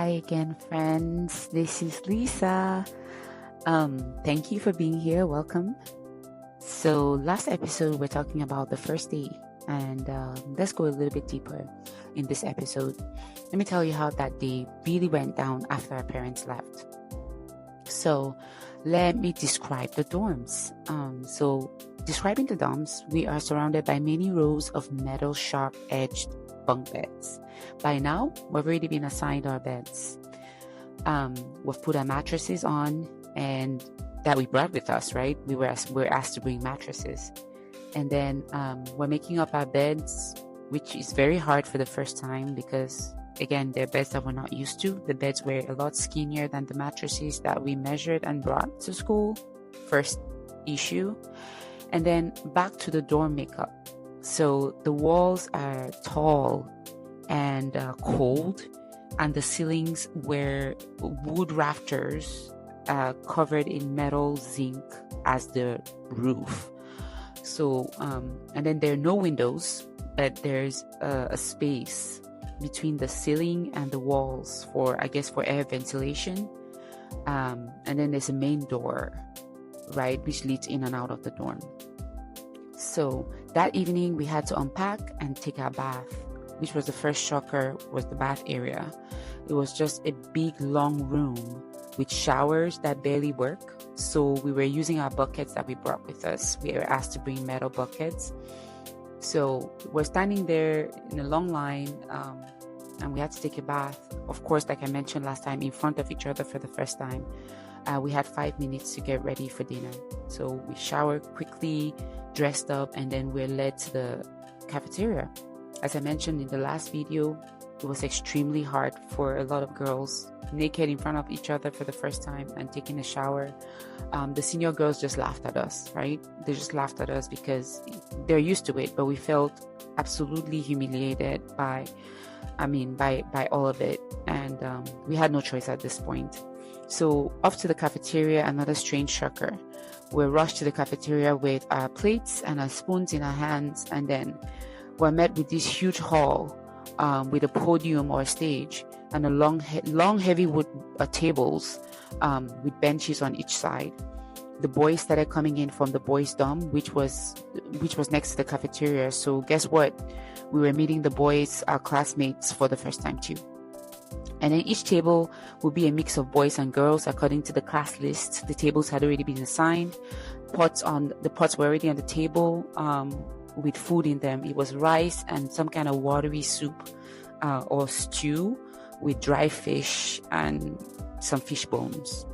Hi again, friends. This is Lisa. Thank you for being here. Welcome. So, last episode, we're talking about the first day, and let's go a little bit deeper in this episode. Let me tell you how that day really went down after our parents left. So, let me describe the dorms. Describing the dorms, we are surrounded by many rows of metal sharp-edged bunk beds. By now, we've already been assigned our beds. We've put our mattresses on, and that we brought with us, right? We were asked to bring mattresses. And then we're making up our beds, which is very hard for the first time because, again, they're beds that we're not used to. The beds were a lot skinnier than the mattresses that we measured and brought to school. First issue. And then back to the dorm makeup. So the walls are tall and cold, and the ceilings were wood rafters covered in metal zinc as the roof. So, and then there are no windows, but there's a space between the ceiling and the walls for air ventilation. And then there's a main door, right, which leads in and out of the dorm. So that evening we had to unpack and take our bath, which was the first shocker, was the bath area. It was just a big long room with showers that barely work. So we were using our buckets that we brought with us. We were asked to bring metal buckets. So we're standing there in a long line, and we had to take a bath. Of course, like I mentioned last time, in front of each other for the first time. We had 5 minutes to get ready for dinner. So we showered quickly, dressed up, and then we're led to the cafeteria. As I mentioned in the last video, it was extremely hard for a lot of girls, naked in front of each other for the first time and taking a shower. The senior girls just laughed at us, right? They just laughed at us because they're used to it, but we felt absolutely humiliated by all of it. And we had no choice at this point. So off to the cafeteria, another strange shocker. We're rushed to the cafeteria with our plates and our spoons in our hands, and then we're met with this huge hall with a podium or a stage and a long heavy wood tables with benches on each side. The boys started coming in from the boys' dorm, which was next to the cafeteria. So guess what? We were meeting the boys, our classmates, for the first time too. And then each table would be a mix of boys and girls according to the class list. The tables had already been assigned. The pots were already on the table with food in them. It was rice and some kind of watery soup or stew with dry fish and some fish bones.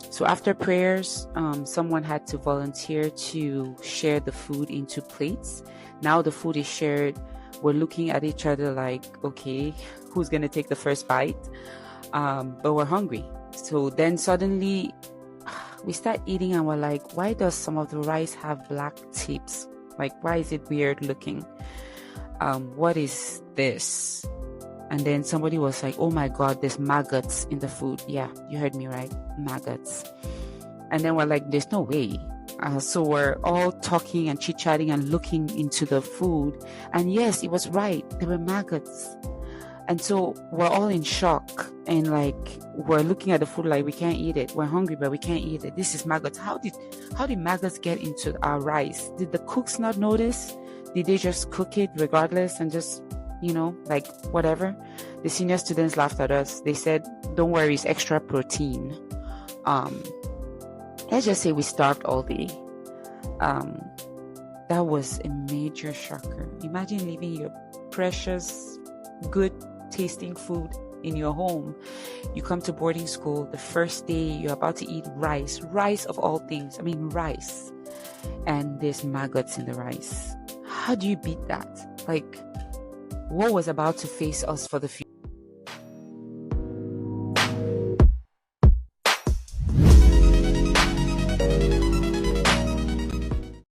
So after prayers, someone had to volunteer to share the food into plates. Now the food is shared. We're looking at each other like, okay, who's going to take the first bite? But we're hungry. So then suddenly we start eating and we're like, why does some of the rice have black tips? Like, why is it weird looking? What is this? And then somebody was like, oh my God, there's maggots in the food. Yeah, you heard me right. Maggots. And then we're like, there's no way. So we're all talking and chit-chatting and looking into the food. And yes, it was right. There were maggots. And so we're all in shock. And like, we're looking at the food like we can't eat it. We're hungry, but we can't eat it. This is maggots. How did maggots get into our rice? Did the cooks not notice? Did they just cook it regardless and just, like whatever? The senior students laughed at us. They said, don't worry, it's extra protein. Let's just say we starved all day. That was a major shocker. Imagine leaving your precious, good tasting food in your home. You come to boarding school, the first day you're about to eat rice of all things. Rice. And there's maggots in the rice. How do you beat that? Like, what was about to face us for the future?